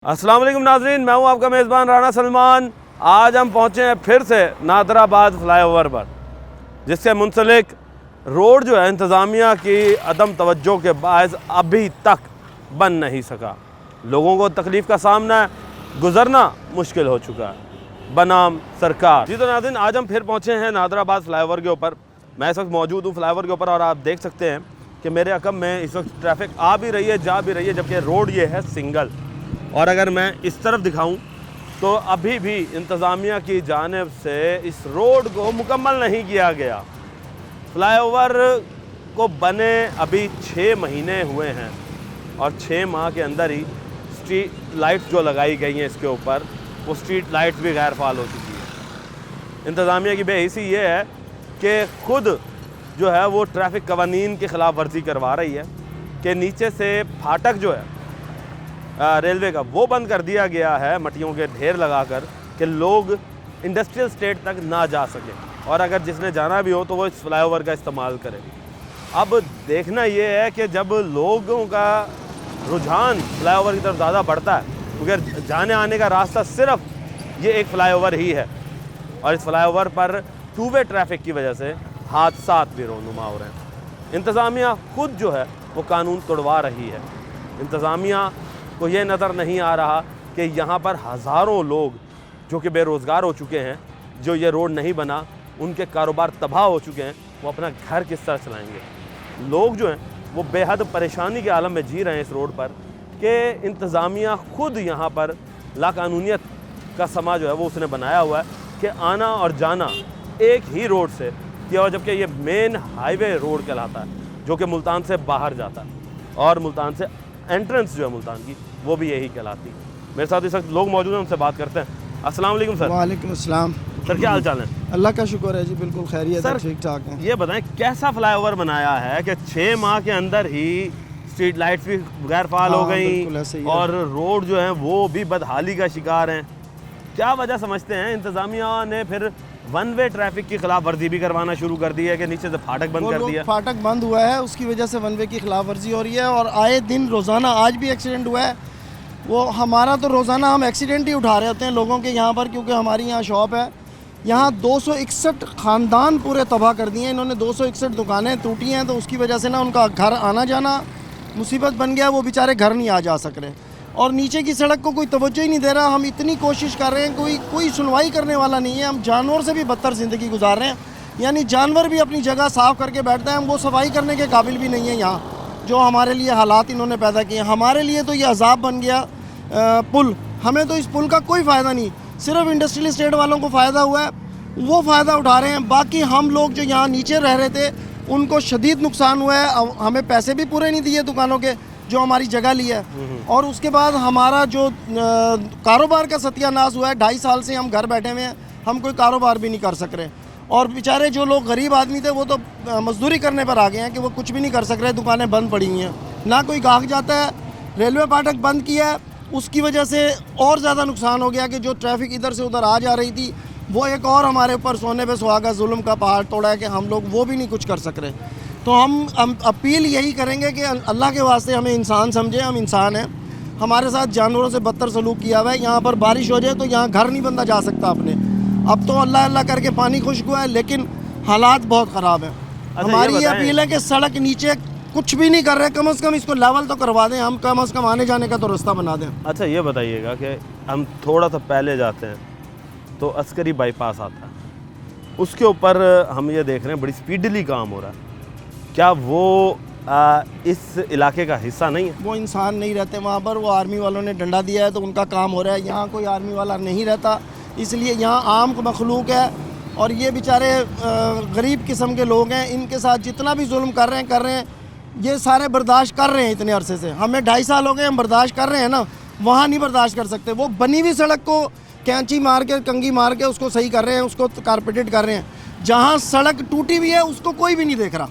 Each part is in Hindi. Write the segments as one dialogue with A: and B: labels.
A: अस्सलाम वालेकुम नाज़रीन, मैं हूं आपका मेज़बान राना सलमान। आज हम पहुंचे हैं फिर से नादराबाद फ्लाईओवर पर, जिससे मुंसलिक रोड जो है इंतज़ामिया की अदम तवज्जो के बायस अभी तक बन नहीं सका। लोगों को तकलीफ़ का सामना है, गुज़रना मुश्किल हो चुका है बनाम सरकार। जी तो नाज़रीन, आज हम फिर पहुँचे हैं नादराबाद फ्लाईओवर के ऊपर। मैं इस वक्त मौजूद हूँ फ्लाईओवर के ऊपर और आप देख सकते हैं कि मेरे अकब में इस वक्त ट्रैफिक आ भी रही है, जा भी रही है, जबकि रोड ये है सिंगल। और अगर मैं इस तरफ दिखाऊं तो अभी भी इंतज़ामिया की जानिब से इस रोड को मुकम्मल नहीं किया गया। फ्लाईओवर को बने अभी 6 महीने हुए हैं और 6 माह के अंदर ही स्ट्रीट लाइट्स जो लगाई गई हैं इसके ऊपर, वो स्ट्रीट लाइट्स भी गैर फाल हो चुकी है। इंतज़ामिया की बेहिसी ये है कि ख़ुद जो है वो ट्रैफिक कवानीन की ख़िलाफ़ वर्जी करवा रही है कि नीचे से फाटक जो है रेलवे का वो बंद कर दिया गया है मट्टियों के ढेर लगाकर कि लोग इंडस्ट्रियल स्टेट तक ना जा सकें, और अगर जिसने जाना भी हो तो वो इस फ्लाईओवर का इस्तेमाल करे। अब देखना ये है कि जब लोगों का रुझान फ्लाईओवर की तरफ ज़्यादा बढ़ता है, क्योंकि जाने आने का रास्ता सिर्फ ये एक फ़्लाईओवर ही है, और इस फ्लाईओवर पर टू वे ट्रैफिक की वजह से हादसात भी रोनुमा हो रहे हैं। इंतज़ामिया खुद जो है वो कानून तोड़वा रही है। इंतज़ामिया को ये नज़र नहीं आ रहा कि यहाँ पर हज़ारों लोग जो कि बेरोज़गार हो चुके हैं, जो ये रोड नहीं बना उनके कारोबार तबाह हो चुके हैं, वो अपना घर किस तरह चलाएंगे। लोग जो हैं वो बेहद परेशानी के आलम में जी रहे हैं इस रोड पर कि इंतज़ामिया खुद यहाँ पर लाकानूनियत का समा जो है वो उसने बनाया हुआ है कि आना और जाना एक ही रोड से किया हुआ, जबकि ये मेन हाईवे रोड कहलाता है जो कि मुल्तान से बाहर जाता है, और मुल्तान से एंट्रेंस जो है मुल्तान की वो भी यही कहलाती है। मेरे साथ इस वक्त लोग मौजूद हैं, उनसे बात करते हैं। अस्सलाम वालेकुम सर।
B: वालेकुम अस्सलाम।
A: सर क्या हाल चाल है?
B: अल्लाह का शुक्र है जी, बिल्कुल खैरियत है,
A: सर
B: ठीक ठाक है।
A: ये बताएं कैसा फ्लाईओवर बनाया है कि 6 माह के अंदर ही स्ट्रीट लाइट्स भी गैर फाल हो
B: बिल्कुल ऐसे
A: गई
B: ही है।
A: और रोड जो है वो भी बदहाली का शिकार हैं। क्या वजह समझते हैं? इंतज़ामिया ने फिर वन वे ट्रैफिक की खिलाफ वर्जी भी करवाना शुरू कर दी है कि नीचे से फाटक बंद कर दिया।
B: फाटक बंद हुआ है, उसकी वजह से वन वे की खिलाफ वर्जी हो रही है, और आए दिन रोज़ाना, आज भी एक्सीडेंट हुआ है। वो हमारा तो रोज़ाना हम एक्सीडेंट ही उठा रहे होते हैं लोगों के यहाँ पर, क्योंकि हमारी यहाँ शॉप है। यहाँ 261 ख़ानदान पूरे तबाह कर दिए इन्होंने, 261 दुकानें टूटी हैं, तो उसकी वजह से ना उनका घर आना जाना मुसीबत बन गया, वो बेचारे घर नहीं आ जा सक रहे, और नीचे की सड़क को कोई तवज्जो ही नहीं दे रहा। हम इतनी कोशिश कर रहे हैं, कोई सुनवाई करने वाला नहीं है। हम जानवर से भी बदतर ज़िंदगी गुजार रहे हैं, यानी जानवर भी अपनी जगह साफ़ करके बैठते हैं, हम वो सफाई करने के काबिल भी नहीं है यहाँ, जो हमारे लिए हालात इन्होंने पैदा किए। हमारे लिए तो ये अजाब बन गया पुल। हमें तो इस पुल का कोई फ़ायदा नहीं, सिर्फ इंडस्ट्रियल स्टेट वालों को फ़ायदा हुआ है, वो फ़ायदा उठा रहे हैं। बाकी हम लोग जो यहाँ नीचे रह रहे थे उनको शदीद नुकसान हुआ है। हमें पैसे भी पूरे नहीं दिए दुकानों के जो हमारी जगह ली है, और उसके बाद हमारा जो कारोबार का सत्यानाश हुआ है। 2.5 साल से हम घर बैठे हुए हैं, हम कोई कारोबार भी नहीं कर सक रहे, और बेचारे जो लोग गरीब आदमी थे वो तो मजदूरी करने पर आ गए हैं कि वो कुछ भी नहीं कर सक रहे। दुकानें बंद पड़ी हुई हैं, ना कोई गाहक जाता है। रेलवे फाटक बंद किया है, उसकी वजह से और ज़्यादा नुकसान हो गया कि जो ट्रैफिक इधर से उधर आ जा रही थी वो एक और हमारे ऊपर सोने पे सुहागा जुल्म का पहाड़ तोड़ा है कि हम लोग वो भी नहीं कुछ कर सक रहे। तो हम अपील यही करेंगे कि अल्लाह के वास्ते हमें इंसान समझे, हम इंसान हैं, हमारे साथ जानवरों से बदतर सलूक किया हुआ है। यहाँ पर बारिश हो जाए तो यहाँ घर नहीं बंदा जा सकता अपने। अब तो अल्लाह अल्लाह करके पानी खुश्क हुआ है, लेकिन हालात बहुत ख़राब हैं। हमारी ये अपील है कि सड़क नीचे कुछ भी नहीं कर रहे, कम से कम इसको लेवल तो करवा दें, हम कम से कम आने जाने का तो रास्ता बना दें।
A: अच्छा ये बताइएगा कि हम थोड़ा सा पहले जाते हैं तो अस्करी बाईपास आता है, उसके ऊपर हम ये देख रहे हैं बड़ी स्पीडली काम हो रहा है। क्या वो इस इलाके का हिस्सा नहीं है?
B: वो इंसान नहीं रहते वहाँ पर, वो आर्मी वालों ने डंडा दिया है तो उनका काम हो रहा है। यहाँ कोई आर्मी वाला नहीं रहता, इसलिए यहाँ आम मखलूक है, और ये बेचारे गरीब किस्म के लोग हैं। इनके साथ जितना भी जुल्म कर रहे हैं, ये सारे बर्दाश्त कर रहे हैं इतने अरसे से। हमें 2.5 साल हो गए, हम बर्दाश्त कर रहे हैं ना, वहाँ नहीं बर्दाश्त कर सकते। वो बनी हुई सड़क को कैंची मार के, कंगी मार के उसको सही कर रहे हैं, उसको कारपेटेड कर रहे हैं। जहाँ सड़क टूटी हुई है उसको कोई भी नहीं देख रहा।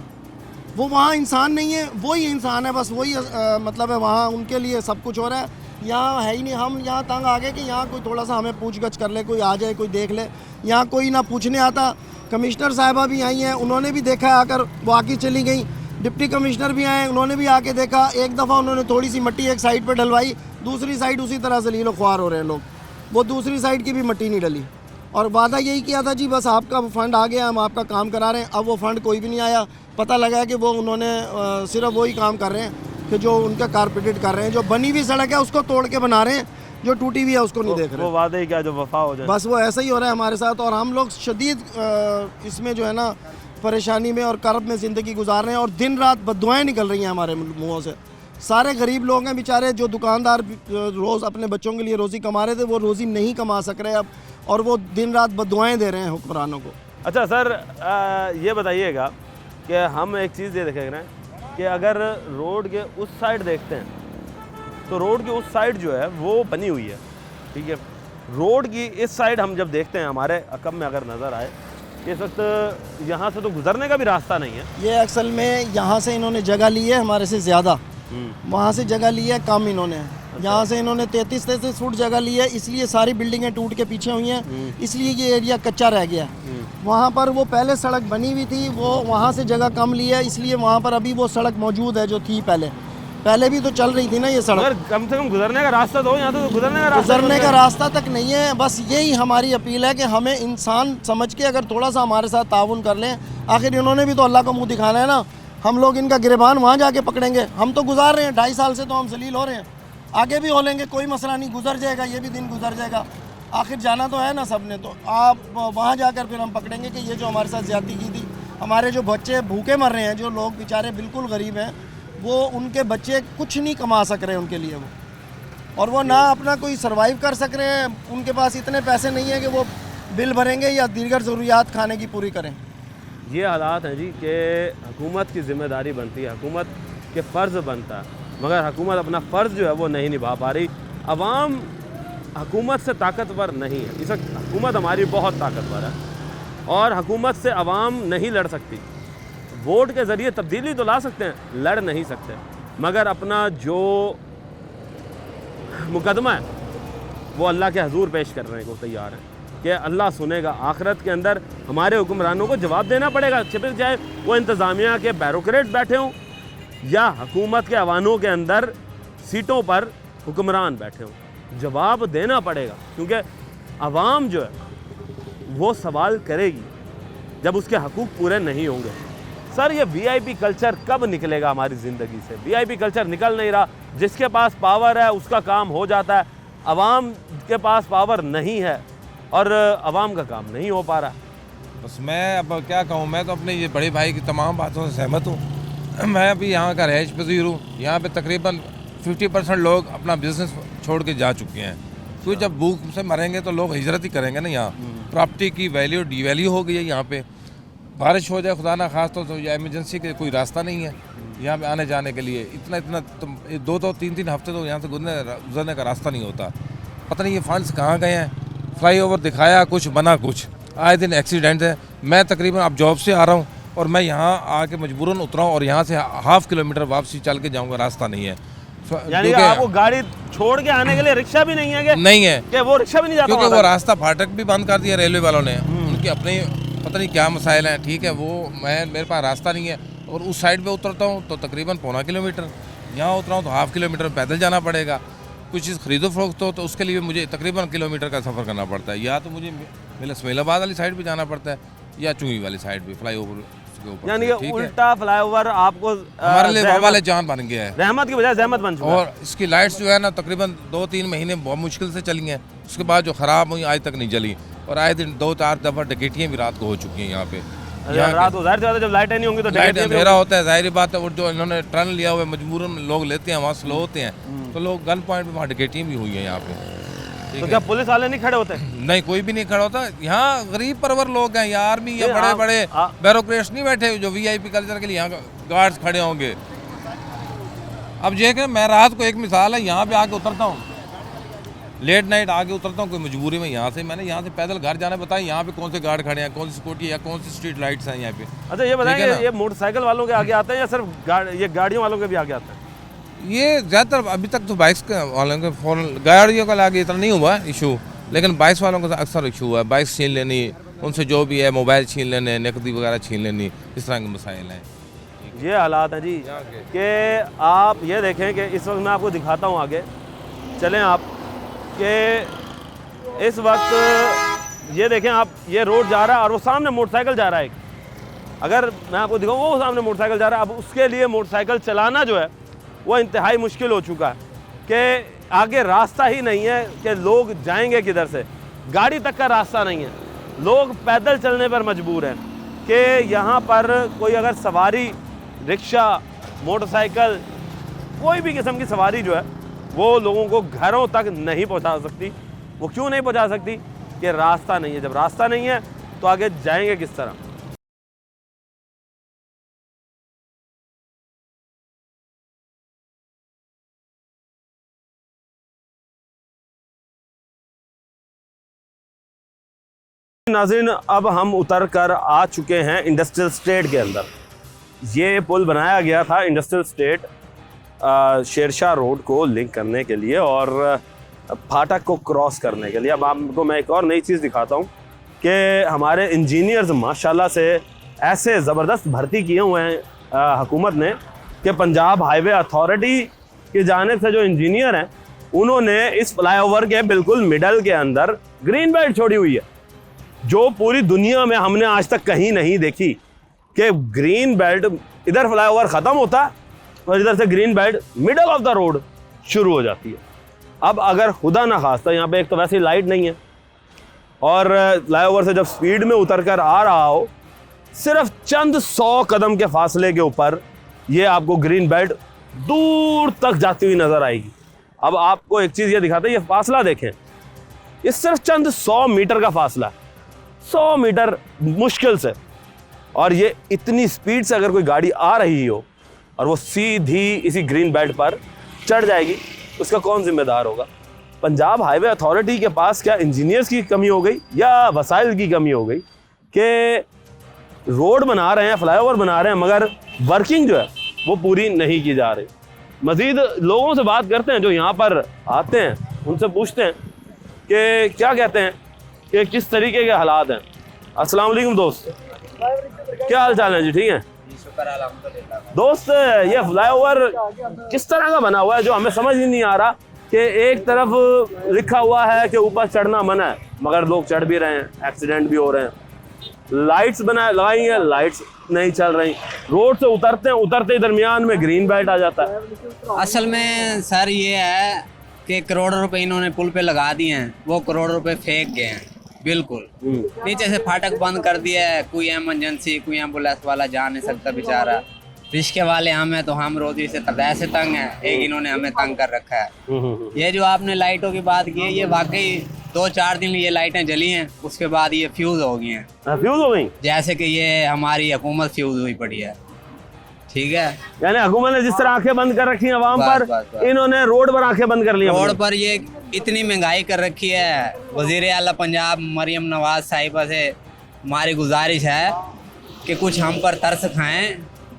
B: वो वहाँ इंसान नहीं है, वही इंसान है, बस वही मतलब है, वहाँ उनके लिए सब कुछ हो रहा है, यहाँ है ही नहीं। हम यहाँ तंग आ गए कि यहाँ कोई थोड़ा सा हमें पूछ गछ कर ले, कोई आ जाए, कोई देख ले। यहाँ कोई ना पूछने आता। कमिश्नर साहिबा भी आई हैं, उन्होंने भी देखा है आकर, वो आके चली गई। डिप्टी कमिश्नर भी आए, उन्होंने भी आके देखा। एक दफ़ा उन्होंने थोड़ी सी मट्टी एक साइड पर डलवाई, दूसरी साइड उसी तरह जलील व ख्वार हो रहे हैं लोग। वो दूसरी साइड की भी मिट्टी नहीं डली और वादा यही किया था जी बस आपका फ़ंड आ गया, हम आपका काम करा रहे हैं। अब वो फ़ंड कोई भी नहीं आया। पता लगा है कि वो उन्होंने सिर्फ वही काम कर रहे हैं कि जो उनका कारपेटेड कर रहे हैं, जो बनी हुई सड़क है उसको तोड़ के बना रहे हैं, जो टूटी हुई है उसको नहीं देख रहे।
A: वो वादे ही क्या जो वफा हो जाए, बस
B: वो ऐसा ही हो रहा है हमारे साथ। और हम लोग शदीद इसमें जो है ना परेशानी में और कर्ब में ज़िंदगी गुजार रहे हैं और दिन रात बद्दुआएं निकल रही हैं हमारे मुँहों से। सारे गरीब लोग हैं बेचारे, जो दुकानदार रोज़ अपने बच्चों के लिए रोज़ी कमा रहे थे वो रोज़ी नहीं कमा सक रहे अब, और वो दिन रात बद्दुआएं दे रहे हैं हुक्मरानों को।
A: अच्छा सर, ये बताइएगा कि हम एक चीज़ ये देख रहे हैं कि अगर रोड के उस साइड देखते हैं तो रोड की उस साइड जो है वो बनी हुई है, ठीक है। रोड की इस साइड हम जब देखते हैं हमारे अकब में अगर नज़र आए, इस वक्त यहाँ से तो गुजरने का भी रास्ता नहीं है।
B: ये असल में यहाँ से इन्होंने जगह ली है हमारे से ज़्यादा, वहाँ से जगह ली है कम इन्होंने। यहाँ से इन्होंने 33 फुट जगह ली है, इसलिए सारी बिल्डिंगें टूट के पीछे हुई हैं, इसलिए ये एरिया कच्चा रह गया। वहाँ पर वो पहले सड़क बनी हुई थी, वो वहाँ से जगह कम ली है, इसलिए वहाँ पर अभी वो सड़क मौजूद है जो थी पहले भी तो चल रही थी ना ये सड़क।
A: अगर कम से कम गुजरने का रास्ता तो यहाँ तो
B: गुजरने का रास्ता तक नहीं है। बस यही हमारी अपील है कि हमें इंसान समझ के अगर थोड़ा सा हमारे साथ ताउन कर लें। आखिर इन्होंने भी तो अल्लाह को मुँह दिखाना है ना। हम लोग इनका गिरबान वहाँ जाके पकड़ेंगे। हम तो गुजार रहे हैं 2.5 साल से, तो हम जलील हो रहे हैं, आगे भी हो लेंगे, कोई मसला नहीं, गुजर जाएगा, ये भी दिन गुजर जाएगा। आखिर जाना तो है ना सब ने, तो आप वहाँ जाकर फिर हम पकड़ेंगे कि ये जो हमारे साथ ज़्यादती की थी। हमारे जो बच्चे भूखे मर रहे हैं, जो लोग बेचारे बिल्कुल गरीब हैं, वो उनके बच्चे कुछ नहीं कमा सक रहे उनके लिए वो, और वो ना अपना कोई सर्वाइव कर सक रहे हैं। उनके पास इतने पैसे नहीं है कि वो बिल भरेंगे या दीगर ज़रूरियात खाने की पूरी करें।
A: ये हालात हैं जी कि हुकूमत की ज़िम्मेदारी बनती है, हुकूमत के फ़र्ज़ बनता है, मगर हुकूमत अपना फ़र्ज़ जो है वो नहीं निभा पा रही। अवाम हुकूमत से ताकतवर नहीं है। इस वक्त हुकूमत हमारी बहुत ताकतवर है और हुकूमत से अवाम नहीं लड़ सकती। वोट के ज़रिए तब्दीली तो ला सकते हैं, लड़ नहीं सकते, मगर अपना जो मुकदमा है वो अल्लाह के हजूर पेश करने को तैयार हैं कि अल्लाह सुनेगा। आखिरत के अंदर हमारे हुक्मरानों को जवाब देना पड़ेगा, चाहे वो इंतज़ामिया के बैरोक्रेट बैठे हों या हुकूमत के अवानों के अंदर सीटों पर हुक्मरान बैठे हों, जवाब देना पड़ेगा, क्योंकि अवाम जो है वो सवाल करेगी जब उसके हकूक़ पूरे नहीं होंगे। सर, ये वीआईपी कल्चर कब निकलेगा हमारी ज़िंदगी से? वीआईपी कल्चर निकल नहीं रहा। जिसके पास पावर है उसका काम हो जाता है, अवाम के पास पावर नहीं है और अवाम का काम नहीं हो पा रहा।
C: बस मैं अब क्या कहूँ, मैं तो अपने ये बड़े भाई की तमाम बातों से सहमत हूँ। मैं अभी यहाँ का रहायश पजीर हूँ। यहाँ पे तकरीबन 50% लोग अपना बिज़नेस छोड़ के जा चुके हैं, क्योंकि जब भूख से मरेंगे तो लोग हिजरत ही करेंगे ना। यहाँ प्रॉपर्टी की वैल्यू डीवैल्यू हो गई है। यहाँ पे बारिश हो जाए खुदा ना खास तो या इमरजेंसी के कोई रास्ता नहीं है यहाँ पे आने जाने के लिए। इतना तुम 2-3 हफ्ते तो यहाँ से गुजरने का रास्ता नहीं होता। पता नहीं ये फंड्स कहाँ गए हैं। फ्लाईओवर दिखाया कुछ, बना कुछ, आए दिन एक्सीडेंट है। मैं तकरीबन अब जॉब से आ रहा हूँ और मैं यहाँ आके मजबूरन उतरा हूँ और यहाँ से 1/2 किलोमीटर वापसी चल के जाऊँगा, रास्ता नहीं है।
A: यानी आपको गाड़ी छोड़ के आने के लिए रिक्शा भी नहीं है?
C: नहीं है
A: कि वो रिक्शा भी नहीं जाता,
C: क्योंकि वो रास्ता फाटक भी बंद कर दिया रेलवे वालों ने। उनके अपने पता नहीं क्या मसाइल हैं, ठीक है। वो मेरे पास रास्ता नहीं है और उस साइड पे उतरता हूँ तो तकरीबन 1.25 किलोमीटर, यहाँ उतरा हूँ तो 1/2 किलोमीटर पैदल जाना पड़ेगा। कुछ चीज़ खरीदो फरोख्त हो तो उसके लिए मुझे तकरीबन किलोमीटर का सफ़र करना पड़ता है। या तो मुझे मेरे इस्माइलाबाद वाली साइड पे जाना पड़ता है या चुंगी वाली साइड पे फ्लाईओवर के ऊपर।
A: यानी कि उल्टा फ्लाईओवर आपको
C: हमारे लिए वाले जान बन गया है,
A: रहमत की बजाय जहमत बन चुका है।
C: और इसकी लाइट्स जो है ना तकरीबन 2-3 महीने बहुत मुश्किल से चली हैं। उसके बाद जो ख़राब हुई आज तक नहीं चली और आए दिन 2-4 दफ़ा डकैतियाँ भी रात को हो चुकी हैं यहाँ पे।
A: रात को जाहिर सी बात है जब लाइटें नहीं होंगी तो
C: लाइट अंधेरा होता है, जाहिर बात है। और जो इन्होंने टर्न लिया हुआ है मजबूरन लोग लेते हैं, वहाँ स्लो होते हैं तो लोग गन पॉइंट पे वहाँ डकैतियाँ भी हुई हैं यहाँ पे।
A: तो क्या पुलिस वाले नहीं खड़े होते?
C: नहीं, कोई भी नहीं खड़ा होता। यहाँ गरीब परवर लोग हैं, यहाँ आर्मी या बड़े बड़े ब्यूरोक्रेट्स नहीं बैठे जो वीआईपी कल्चर के लिए यहाँ गार्ड्स खड़े होंगे। अब ये कि मैं रात को एक मिसाल है यहाँ पे आके उतरता हूँ, लेट नाइट आके उतरता हूँ कोई मजबूरी में। यहाँ से मैंने यहाँ से पैदल घर जाना बताया, यहाँ पे कौन से गार्ड खड़े हैं, कौन सी सिक्योरिटी या कौन सी स्ट्रीट लाइट्स हैं यहाँ पे।
A: अच्छा ये बताएंगे, ये मोटरसाइकिल वालों के आगे आते हैं या सिर्फ ये गाड़ियों वालों के भी आगे आते हैं?
C: ये ज़्यादातर अभी तक तो बाइक्स वालों के फ़ौरन, गाड़ियों का आगे इतना नहीं हुआ इशू, लेकिन बाइक्स वालों का अक्सर इशू हुआ है। बाइक्स छीन लेनी, उनसे जो भी है मोबाइल छीन लेने, नकदी वगैरह छीन लेनी, इस तरह के मसाइल हैं।
A: ये हालात हैं जी कि आप ये देखें कि इस वक्त मैं आपको दिखाता हूँ आगे चलें आप कि इस वक्त ये देखें आप, ये रोड जा रहा है और वो सामने मोटरसाइकिल जा रहा है एक। अगर मैं आपको दिखाऊँ, वो सामने मोटरसाइकिल जा रहा है। अब उसके लिए मोटरसाइकिल चलाना जो है वो इंतहाई मुश्किल हो चुका है कि आगे रास्ता ही नहीं है कि लोग जाएंगे किधर से, गाड़ी तक का रास्ता नहीं है। लोग पैदल चलने पर मजबूर हैं कि यहाँ पर कोई अगर सवारी, रिक्शा, मोटरसाइकिल, कोई भी किस्म की सवारी जो है वो लोगों को घरों तक नहीं पहुँचा सकती। वो क्यों नहीं पहुँचा सकती? कि रास्ता नहीं है। जब रास्ता नहीं है तो आगे जाएंगे किस तरह? नाज़रीन, अब हम उतर कर आ चुके हैं इंडस्ट्रियल स्टेट के अंदर। ये पुल बनाया गया था इंडस्ट्रियल स्टेट शेरशाह रोड को लिंक करने के लिए और फाटक को क्रॉस करने के लिए। अब आपको मैं एक और नई चीज़ दिखाता हूँ कि हमारे इंजीनियर्स माशाल्लाह से ऐसे ज़बरदस्त भर्ती किए हुए हैं हुकूमत ने कि पंजाब हाईवे अथॉरिटी की जानिब से जो इंजीनियर हैं उन्होंने इस फ्लाईओवर के बिल्कुल मिडल के अंदर ग्रीन बेल्ट छोड़ी हुई है, जो पूरी दुनिया में हमने आज तक कहीं नहीं देखी कि ग्रीन बेल्ट, इधर फ्लाईओवर ख़त्म होता है और इधर से green belt middle of the road शुरू हो जाती है। अब अगर खुदा ना खास्ता यहाँ पे एक तो वैसे ही लाइट नहीं है और फ्लाईओवर से जब स्पीड में उतर कर आ रहा हो, सिर्फ चंद 100 कदम के फासले के ऊपर ये आपको ग्रीन बेल्ट दूर तक जाती हुई नज़र आएगी। अब आपको एक चीज़ ये दिखाते हैं, ये फासला देखें, ये सिर्फ चंद 100 मीटर का फासला है, 100 मीटर मुश्किल से। और ये इतनी स्पीड से अगर कोई गाड़ी आ रही हो और वो सीधी इसी ग्रीन बेल्ट पर चढ़ जाएगी, उसका कौन जिम्मेदार होगा? पंजाब हाईवे अथॉरिटी के पास क्या इंजीनियर्स की कमी हो गई या वसाइल की कमी हो गई कि रोड बना रहे हैं, फ्लाईओवर बना रहे हैं, मगर वर्किंग जो है वो पूरी नहीं की जा रही? मज़ीद लोगों से बात करते हैं जो यहाँ पर आते हैं, उनसे पूछते हैं कि क्या कहते हैं कि किस तरीके के हालात हैं। अस्सलाम वालेकुम दोस्त, क्या हाल चाल है जी? ठीक है दोस्त, ये फ्लाईओवर किस तरह का बना हुआ है जो हमें समझ ही नहीं आ रहा कि एक तरफ लिखा हुआ है कि ऊपर चढ़ना मना है, मगर लोग चढ़ भी रहे हैं, एक्सीडेंट भी हो रहे हैं। लाइट्स लगाई हैं, लाइट्स नहीं चल रही, रोड से उतरते ही दरमियान में ग्रीन बेल्ट आ जाता है।
D: असल में सर ये है कि करोड़ों रुपए इन्होंने पुल पे लगा दिए हैं, वो करोड़ों रुपए फेंक गए हैं बिल्कुल। नीचे से फाटक बंद कर दिया है, कोई इमरजेंसी, कोई एम्बुलेंस वाला जा नहीं सकता बेचारा। रिश्के वाले हम हैं तो हम रोजी से ऐसे तंग हैं, एक इन्होंने हमें तंग कर रखा है। ये जो आपने लाइटों की बात की है, ये वाकई 2-4 दिन ये लाइटें जली हैं, उसके बाद ये फ्यूज हो गई हैं।
A: फ्यूज हो गई?
D: जैसे कि ये हमारी हुकूमत फ्यूज हुई पड़ी है, ठीक है।
A: यानी हुकूमत ने जिस तरह आंखें बंद कर रखी हैं अवाम पर,
D: बस।
A: इन्होंने रोड पर आंखें बंद कर ली।
D: रोड पर ये इतनी महंगाई कर रखी है। वज़ीर आला पंजाब मरियम नवाज साहिबा से हमारी गुजारिश है कि कुछ हम पर तरस खाएं,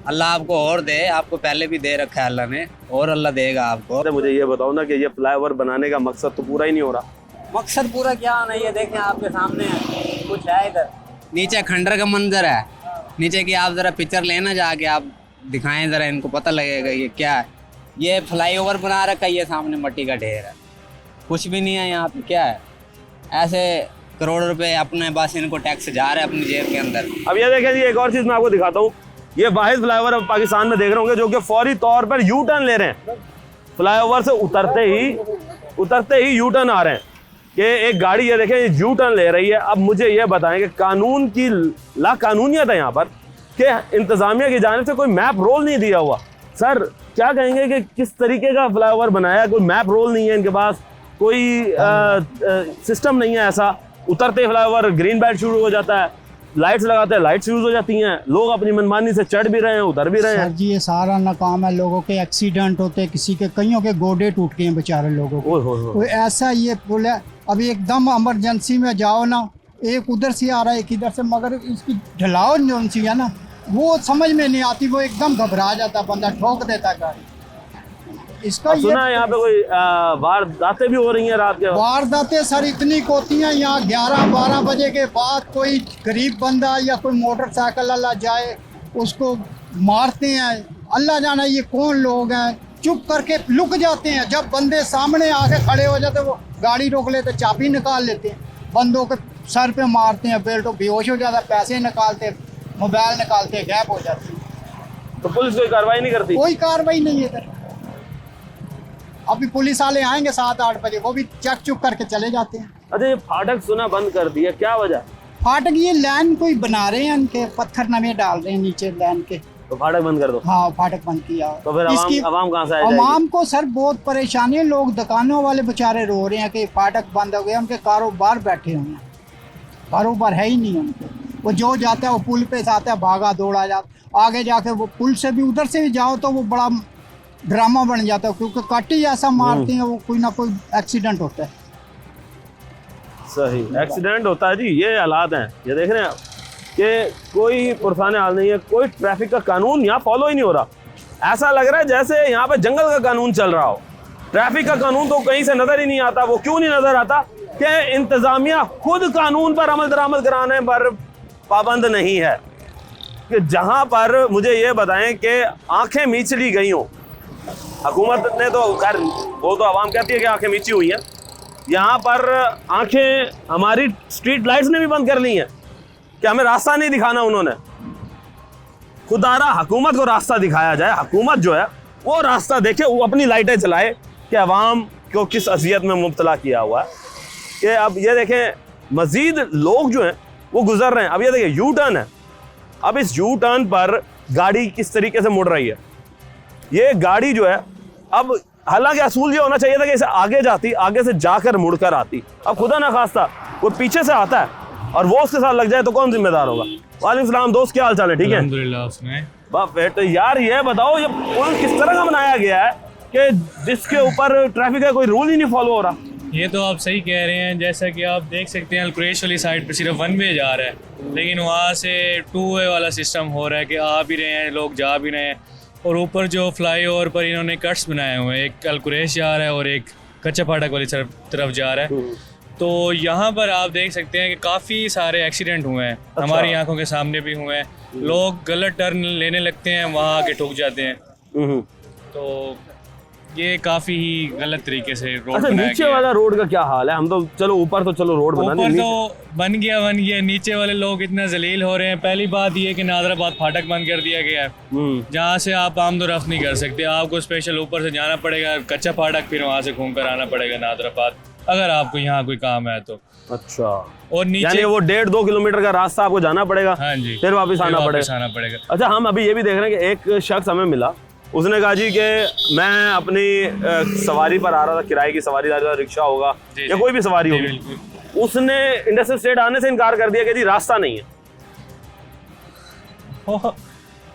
D: अल्लाह आपको और दे, आपको पहले भी दे रखा है अल्लाह ने, और अल्लाह देगा आपको।
A: मुझे ये बताओ ना कि ये फ्लाईओवर बनाने का मकसद तो पूरा ही नहीं हो रहा।
D: मकसद पूरा क्या नहीं है, देखें आपके सामने कुछ है, इधर नीचे खंडर का मंजर है, नीचे की आप ज़रा पिक्चर लेना जाके आप दिखाएं ज़रा, इनको पता लगेगा ये क्या है। ये फ्लाईओवर बना रखा है, ये सामने मट्टी का ढेर है, कुछ भी नहीं है यहाँ पे। क्या है, ऐसे करोड़ रुपए अपने बस इनको टैक्स जा रहा है अपनी जेब के अंदर।
A: अब ये देखें जी, एक और चीज़ मैं आपको दिखाता हूँ, ये वाहिद फ्लाईओवर अब पाकिस्तान में देख रहे होंगे जो कि फौरी तौर पर यू टर्न ले रहे हैं। फ्लाईओवर से उतरते ही यू टर्न आ रहे हैं कि एक गाड़ी ये देखें यू टर्न ले रही है। अब मुझे ये बताएं कि कानून की लाकानूनियत है यहाँ पर कि इंतज़ामिया की जानिब से कोई मैप रोल नहीं दिया हुआ। सर क्या कहेंगे कि किस तरीके का फ्लाईओवर बनाया? कोई मैप रोल नहीं है इनके पास, कोई सिस्टम नहीं है ऐसा। उतरते फ्लाईओवर ग्रीन बेल्ट शुरू हो जाता है, लाइट्स लगाते हैं, लाइट्स यूज हो जाती हैं, लोग अपनी मनमानी से चढ़ भी रहे हैं, उतर भी रहे हैं।
E: सर जी ये सारा नाकाम है, लोगों के एक्सीडेंट होते हैं, किसी के कईयों के गोडे टूट गए हैं बेचारे लोगों को। कोई ऐसा ये पुल है, अभी एकदम इमरजेंसी में जाओ ना, एक उधर से आ रहा है एक इधर से, मगर इसकी ढलाव जो सी है ना वो समझ में नहीं आती, वो एकदम घबरा जाता, बंदा ठोक देता गाड़ी। इसका
A: सुना है यहाँ पे कोई वारदातें भी हो रही हैं रात के?
E: वारदातें सर इतनी होती हैं यहाँ, 11-12 बजे के बाद कोई गरीब बंदा या कोई मोटरसाइकिल वाला जाए उसको मारते हैं। अल्लाह जाना ये कौन लोग हैं, चुप करके लुक जाते हैं। जब बंदे सामने आके खड़े हो जाते वो गाड़ी रोक लेते, चाबी निकाल लेते हैं, बंदों के सर पे मारते हैं, बेल्ट बेहोश हो जाता है, पैसे निकालते, मोबाइल निकालते, गैप हो जाती है।
A: तो पुलिस कोई कार्रवाई नहीं करती?
E: कोई कार्रवाई नहीं है इधर। अभी पुलिस वाले आएंगे 7-8 बजे, वो भी चेक चुक करके चले जाते हैं।
A: अच्छा, ये फाटक सुना बंद कर दिया, क्या वजह?
E: फाटक ये लाइन कोई बना रहे हैं, उनके पत्थर नवे डाल रहे हैं नीचे लाइन के,
A: तो फाटक बंद कर दो।
E: हाँ फाटक बंद किया।
A: तो फिर अवाम कहाँ से आ जाएगी?
E: अवाम को सर बहुत परेशानी है, लोग दुकानों वाले बेचारे रो रहे हैं कि फाटक बंद हो गया, उनके कारोबार बैठे हुए हैं, कारोबार है ही नहीं उनके। वो जो जाता है वो पुल पे से आता है, भागा दौड़ा जाता, आगे जाके वो पुल से भी उधर से भी जाओ तो वो बड़ा ड्रामा बन जाता है, क्योंकि काटी ऐसा मारते हैं वो, कोई ना कोई एक्सीडेंट होता है।
A: सही एक्सीडेंट होता है जी, ये हालात हैं। ये देख रहे हैं आप कि कोई पुरसाने हाल नहीं है, कोई ट्रैफिक का कानून यहाँ फॉलो ही नहीं हो रहा। ऐसा लग रहा है जैसे यहाँ पे जंगल का कानून चल रहा हो। ट्रैफिक का कानून तो कहीं से नजर ही नहीं आता। वो क्यों नहीं नजर आता? कि इंतजामिया खुद कानून पर अमल दरामद कराने पर पाबंद नहीं है। कि जहाँ पर मुझे ये बताएं कि आंखें मीचली गई हों, हुकूमत ने तो खैर वो तो आवाम कहती है कि आंखें मीची हुई हैं, यहाँ पर आंखें हमारी स्ट्रीट लाइट्स ने भी बंद कर ली हैं कि हमें रास्ता नहीं दिखाना। उन्होंने खुदारा हुकूमत को रास्ता दिखाया जाए, हुकूमत जो है वो रास्ता देखे, वो अपनी लाइटें चलाए कि अवाम को किस अजियत में मुब्तला किया हुआ है। कि अब ये देखें मजीद लोग जो हैं वो गुजर रहे हैं। अब ये देखिए यू टर्न है, अब इस यू टर्न पर गाड़ी किस तरीके से मुड़ रही है। ये गाड़ी जो है अब हालांकि असूल ये होना चाहिए था कि इसे आगे जाती, आगे से जाकर मुड़कर आती। अब खुदा ना खास्ता वो पीछे से आता है और वो उसके साथ लग जाए तो कौन जिम्मेदार होगा? वालेकुम सलाम दोस्त, क्या हाल चाल है? ठीक है
F: अल्हम्दुलिल्लाह। उसमें
A: तो यार ये बताओ ये पुल किस तरह का बनाया गया है कि जिसके ऊपर ट्रैफिक का कोई रूल ही नहीं फॉलो हो रहा?
F: ये तो आप सही कह रहे हैं। जैसा कि आप देख सकते हैं अलकुरैश वाली साइड पे सिर्फ 1 वे जा रहा है, लेकिन वहाँ से 2 वे वाला सिस्टम हो रहा है कि आ भी रहे हैं लोग, जा भी रहे हैं। और ऊपर जो फ्लाई ओवर पर इन्होंने कट्स बनाए हुए हैं, एक अलकुरैश जा रहा है और एक कच्चा फाटक वाली तरफ जा रहा है। तो यहाँ पर आप देख सकते हैं कि काफ़ी सारे एक्सीडेंट हुए हैं, हमारी आंखों के सामने भी हुए हैं। लोग गलत टर्न लेने लगते हैं, वहाँ आके ठुक जाते हैं। तो ये काफ़ी ही गलत तरीके से रोड
A: अच्छा,
F: बनाया
A: नीचे
F: गया है।
A: वाला रोड का क्या हाल है? हम तो चलो ऊपर तो चलो रोड बना
F: ऊपर
A: दी,
F: तो बन गया, नीचे वाले लोग इतना जलील हो रहे हैं। पहली बात ये कि नादराबाद फाटक बंद कर दिया गया है, जहाँ से आप आमदोरफ्त नहीं कर सकते। आपको स्पेशल ऊपर से जाना पड़ेगा कच्चा फाटक, फिर वहाँ से घूम कर आना पड़ेगा नादराबाद, अगर आपको यहाँ कोई काम है तो।
A: अच्छा,
F: और नीचे
A: यानी वो 1.5-2 किलोमीटर का रास्ता आपको जाना पड़ेगा,
F: हाँ जी,
A: फिर वापस आना पड़ेगा। अच्छा, हम अभी ये भी देख रहे हैं कि एक शख्स हमें मिला, उसने कहा जी कि मैं अपनी सवारी पर आ रहा था, किराए की सवारी आ रहा था, रिक्शा होगा या कोई भी सवारी होगी, उसने इंडस्ट्रियल स्टेट आने से इनकार कर दिया कि जी रास्ता नहीं है।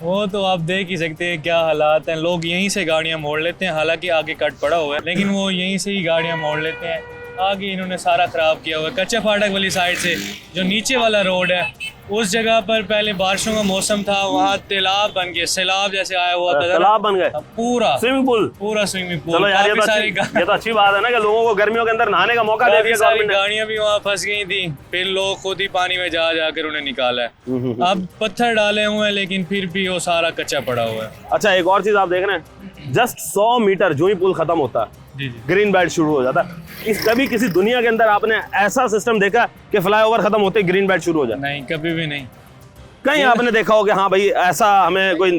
F: वो तो आप देख ही सकते हैं क्या हालात हैं। लोग यहीं से गाड़ियां मोड़ लेते हैं, हालांकि आगे कट पड़ा हुआ है, लेकिन वो यहीं से ही गाड़ियां मोड़ लेते हैं। आगे इन्होंने सारा ख़राब किया हुआ है। कच्चा फाटक वाली साइड से जो नीचे वाला रोड है, उस जगह पर पहले बारिशों का मौसम था, वहाँ तालाब बन गए, सैलाब जैसे आया हुआ था,
A: तालाब बन गए,
F: पूरा
A: स्विमिंग पूल।
F: Swimming pool.
A: चलो यार, ये तो अच्छी बात है ना कि लोगों को गर्मियों के अंदर नहाने का मौका दे दिया गवर्नमेंट ने।
F: गाड़ियां भी वहाँ फंस गई थी, फिर लोग खुद ही पानी में जा जाकर उन्हें निकाला है। अब पत्थर डाले हुए हैं, लेकिन फिर भी वो सारा कच्चा पड़ा हुआ है।
A: अच्छा, एक और चीज आप देख रहे हैं, जस्ट 100 मीटर जो ही पुल खत्म होता है, ग्रीन बेल्ट शुरू हो जाता है। कभी किसी दुनिया के अंदर आपने ऐसा सिस्टम देखा कि फ्लाईओवर खत्म होते ग्रीन बेल्ट शुरू हो जाए?
F: नहीं, कभी भी नहीं।
A: कहीं आपने देखा हो कि हाँ भाई ऐसा हमें कोई?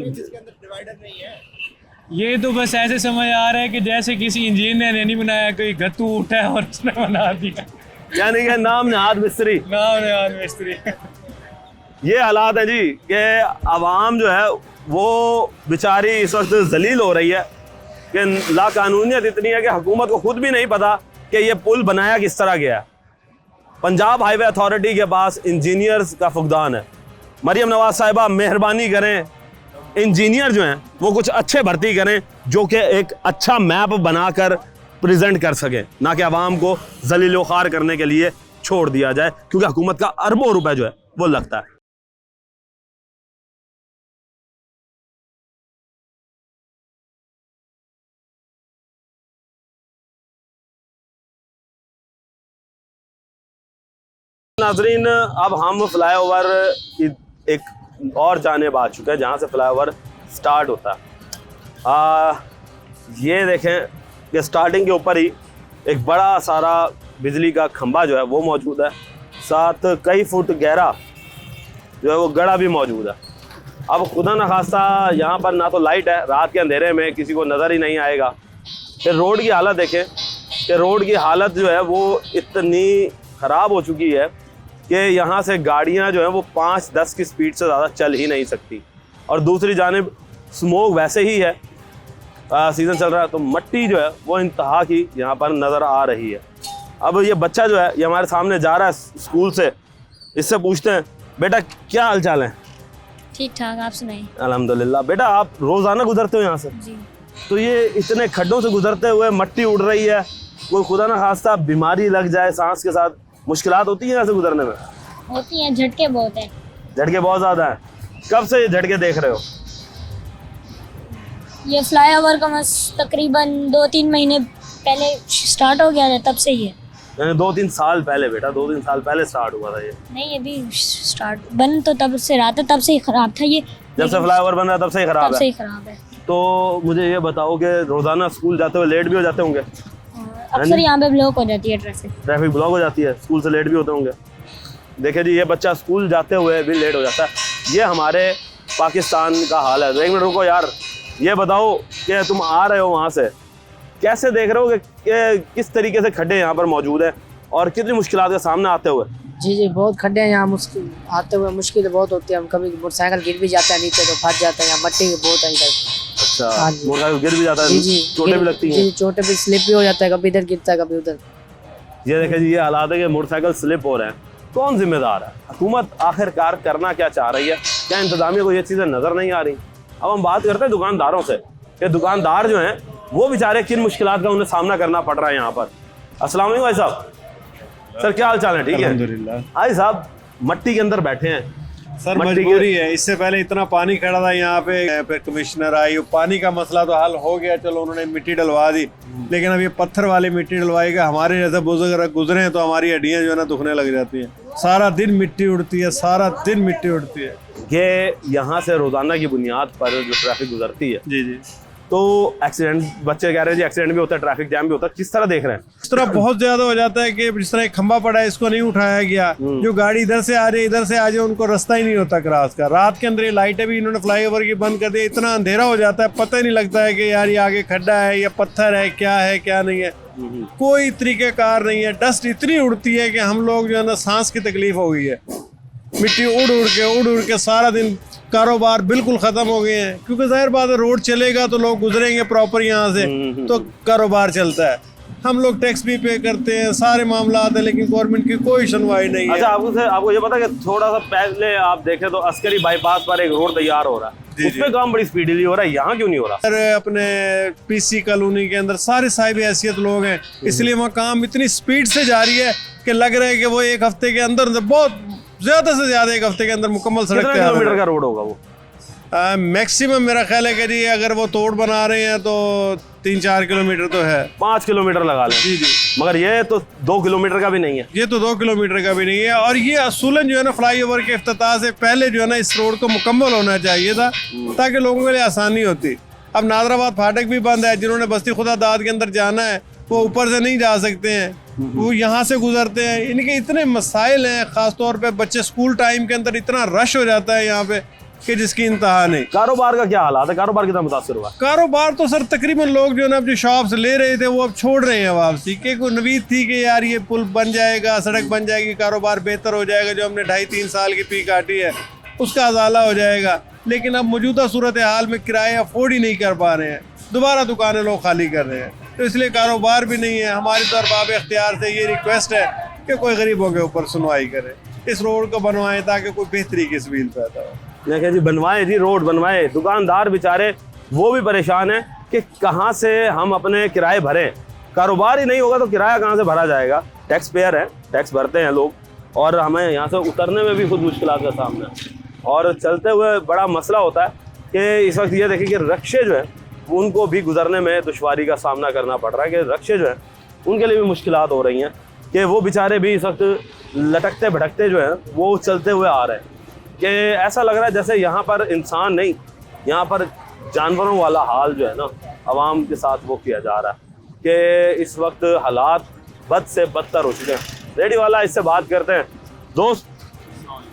F: ये तो बस ऐसे समझ आ रहा है कि जैसे किसी इंजीनियर ने नहीं बनाया, कोई गत्तू उठा है और उसने बना दिया,
A: यानी कि नाम नहाद मिस्त्री।
F: नाम नहाद मिस्त्री।
A: ये हालात है जी कि आवाम जो है वो बेचारी इस वक्त जलील हो रही है कि लाकानूनियत इतनी है कि हुकूमत को खुद भी नहीं पता कि ये पुल बनाया किस तरह गया है। पंजाब हाईवे अथॉरिटी के पास इंजीनियर्स का फुकदान है। मरियम नवाज साहिबा मेहरबानी करें, इंजीनियर जो हैं वो कुछ अच्छे भर्ती करें जो कि एक अच्छा मैप बनाकर प्रेजेंट कर सकें, ना कि आवाम को जलीलो ख्वार करने के लिए छोड़ दिया जाए, क्योंकि हुकूमत का अरबों रुपए जो है वो लगता है। नाजरीन, अब हम फ्लाईओवर की एक और जानेब आ चुके हैं जहाँ से फ्लाईओवर स्टार्ट होता है। ये देखें कि स्टार्टिंग के ऊपर ही एक बड़ा सारा बिजली का खंभा जो है वो मौजूद है, साथ कई फुट गहरा जो है वो गड़ा भी मौजूद है। अब खुदा न खास्ता यहाँ पर ना तो लाइट है, रात के अंधेरे में किसी को नज़र ही नहीं आएगा। फिर रोड की हालत देखें कि रोड की हालत जो है वो इतनी ख़राब हो चुकी है कि यहाँ से गाड़ियाँ जो हैं वो 5-10 की स्पीड से ज़्यादा चल ही नहीं सकती। और दूसरी जानिब स्मोक वैसे ही है, सीज़न चल रहा है तो मट्टी जो है वो इंतहा की यहाँ पर नज़र आ रही है। अब ये बच्चा जो है ये हमारे सामने जा रहा है स्कूल से, इससे पूछते हैं बेटा क्या हाल चाल है?
G: ठीक ठाक, आप सुनाइए।
A: अल्हम्दुलिल्लाह। बेटा आप रोज़ाना गुजरते हो यहाँ से?
G: जी।
A: तो ये इतने खड्डों से गुजरते हुए मट्टी उड़ रही है, कोई खुदा ना खास्ता बीमारी लग जाए सांस के साथ, मुश्किलात होती हैं यहाँ से गुजरने में?
G: होती हैं, झटके बहुत हैं।
A: झटके बहुत ज़्यादा हैं। कब से ये झटके देख रहे हो?
G: ये फ्लाईओवर का तकरीबन 2-3 महीने पहले स्टार्ट हो गया था, तब से ही है।
A: यानी 2-3 साल पहले बेटा, 2-3 साल पहले स्टार्ट हुआ था ये?
G: नहीं, अभी स्टार्ट बन तो तब से रहा था, तब से ही ख़राब था ये।
A: जब से फ्लाईओवर बन रहा तब से ही ख़राब
G: तब
A: है?
G: से ही ख़राब है।
A: तो मुझे ये बताओ कि रोज़ाना स्कूल जाते हुए लेट भी हो जाते होंगे?
G: अक्सर यहाँ पे ब्लॉक हो जाती है
A: ट्रैफिक ब्लॉक हो जाती है, स्कूल से लेट भी होते होंगे। देखिए जी, ये बच्चा स्कूल जाते हुए भी लेट हो जाता है। ये हमारे पाकिस्तान का हाल है। 1 मिनट रुको यार, ये बताओ कि तुम आ रहे हो वहाँ से, कैसे देख रहे हो कि किस तरीके से खड्डे यहाँ पर मौजूद हैं और कितनी मुश्किलात का सामना आते हुए?
H: जी, बहुत खड्डे हैं यहाँ, मुश्किल आते हुए मुश्किल बहुत होती है। हम कभी मोटरसाइकिल गिर भी जाता है नीचे तो फंस जाता है, यहाँ मट्टी बहुत है इधर।
A: अच्छा,
H: हाँ जी।
A: मोटरसाइकिल गिर भी जाता है?
H: जी जी,
A: चोटें भी लगती हैं?
H: जी, चोटें भी, स्लिप भी हो जाता है, कभी इधर गिरता है कभी उधर।
A: ये देखें जी, ये हालात है कि मोटरसाइकिल स्लिप हो रहे हैं। कौन जिम्मेदार है? हुकूमत आखिरकार करना क्या चाह रही है? क्या इंतजामिया को ये चीज़ें नज़र नहीं आ रही? अब हम बात करते हैं दुकानदारों से कि दुकानदार जो हैं वो बेचारे किन मुश्किलात का उन्हें सामना करना पड़ रहा है यहाँ पर। अस्सलाम वालेकुम भाई साहब। सर क्या हाल चाल है? ठीक है
I: अल्हम्दुलिल्लाह।
A: भाई साहब, मट्टी के अंदर बैठे हैं
I: सर,
A: मट्टी
I: मजबूरी है। इससे पहले इतना पानी खड़ा था यहाँ पे, फिर कमिश्नर आई, पानी का मसला तो हल हो गया, चलो उन्होंने मिट्टी डलवा दी, लेकिन अब ये पत्थर वाली मिट्टी डलवाएगा। हमारे जैसे बुजुर्ग गुजरे हैं तो हमारी हड्डियाँ जो है ना दुखने लग जाती हैं। सारा दिन मिट्टी उड़ती है, सारा दिन मिट्टी उड़ती है।
A: ये यहाँ से रोज़ाना की बुनियाद पर जो ट्रैफिक गुजरती है,
I: जी जी,
A: तो एक्सीडेंट, बच्चे कह रहे हैं जी एक्सीडेंट भी होता है, ट्रैफिक जैम भी होता है, किस तरह देख रहे हैं?
I: इस तरह बहुत ज्यादा हो जाता है कि जिस तरह एक खंभा पड़ा है, इसको नहीं उठाया गया, जो गाड़ी इधर से आ रही है इधर से आ जाए, उनको रास्ता ही नहीं होता क्रॉस का। रात के अंदर ये लाइटें भी इन्होंने फ्लाईओवर की बंद कर दी, इतना अंधेरा हो जाता है, पता ही नहीं लगता है कि यार ये आगे खड्डा है या पत्थर है, क्या नहीं है, कोई तरीक़ेकार नहीं है। डस्ट इतनी उड़ती है कि हम लोग जो है ना सांस की तकलीफ हो गई है। मिट्टी उड़ उड़ के सारा दिन कारोबार बिल्कुल ख़त्म हो गए हैं, क्योंकि जाहिर बात है रोड चलेगा तो लोग गुजरेंगे प्रॉपर यहाँ से तो कारोबार चलता है। हम लोग टैक्स भी पे करते हैं, सारे मामला आते हैं, लेकिन गवर्नमेंट की कोई सुनवाई नहीं है।
A: अच्छा, आपको ये पता है कि थोड़ा सा पहले आप देखें तो अस्करी बाईपास पर एक रोड तैयार हो रहा है, उसमें काम बड़ी स्पीडली हो रहा है, यहाँ क्यों नहीं हो रहा?
I: अरे अपने पीसी कॉलोनी के अंदर सारे साहिब हैसियत लोग हैं, इसलिए वहाँ काम इतनी स्पीड से जारी है कि लग रहा है कि वो एक हफ्ते के अंदर बहुत ज्यादा से ज्यादा एक हफ्ते के अंदर मुकम्मल सड़क
A: कितने
I: तैयार
A: किलोमीटर का रोड होगा वो?
I: मैक्सिमम मेरा ख्याल है कि जी अगर वो तोड़ बना रहे हैं तो 3-4 किलोमीटर तो है।
A: 5 किलोमीटर लगा लें।
I: जी जी,
A: मगर ये तो 2 किलोमीटर का भी नहीं है।
I: ये तो 2 किलोमीटर का भी नहीं है। और ये असूलन जो है ना फ्लाईओवर के इफ्तिताह से पहले जो है ना इस रोड को मुकम्मल होना चाहिए था, ताकि लोगों के लिए आसानी होती। अब नादराबाद फाटक भी बंद है, जिन्होंने बस्ती खुदा दाद के अंदर जाना है वो ऊपर से नहीं जा सकते हैं, वो यहाँ से गुजरते हैं। इनके इतने मसाइल हैं, ख़ासतौर पे बच्चे स्कूल टाइम के अंदर इतना रश हो जाता है यहाँ पे कि जिसकी इंतहा नहीं।
A: कारोबार का क्या हालात है? कारोबार कितना मुतासर हुआ?
I: कारोबार तो सर तकरीबन लोग जो है ना अपनी शॉप से ले रहे थे वो अब छोड़ रहे हैं वापसी, कि कोई नवीद थी कि यार ये पुल बन जाएगा, सड़क बन जाएगी, कारोबार बेहतर हो जाएगा, जो हमने 2.5-3 साल की पी काटी है उसका अजाला हो जाएगा। लेकिन अब मौजूदा सूरत हाल में किराए अफोर्ड ही नहीं कर पा रहे हैं, दोबारा दुकानें लोग खाली कर रहे हैं, तो इसलिए कारोबार भी नहीं है। हमारी तो बाब इख्तियार से ये रिक्वेस्ट है कि कोई गरीबों के ऊपर सुनवाई करे, इस रोड को बनवाएं ताकि कोई बेहतरी की सबील पैदा हो।
A: देखिए जी, बनवाए जी, रोड बनवाए। दुकानदार बेचारे वो भी परेशान हैं कि कहाँ से हम अपने किराए भरें, कारोबार ही नहीं होगा तो किराया कहाँ से भरा जाएगा? टैक्स पेयर है, टैक्स भरते हैं लोग, और हमें यहाँ से उतरने में भी खुद मुश्किलात का सामना है। और चलते हुए बड़ा मसला होता है कि इस वक्त ये देखिए कि रक्शे जो हैं उनको भी गुजरने में दुश्वारी का सामना करना पड़ रहा है, कि रक्शे जो हैं उनके लिए भी मुश्किलात हो रही हैं, कि वो बेचारे भी इस वक्त लटकते भटकते जो हैं वो चलते हुए आ रहे हैं, कि ऐसा लग रहा है जैसे यहाँ पर इंसान नहीं, यहाँ पर जानवरों वाला हाल जो है ना आवाम के साथ वो किया जा रहा है कि इस वक्त हालात बद से बदतर हो चुके हैं। रेडी वाला इससे बात करते हैं। दोस्त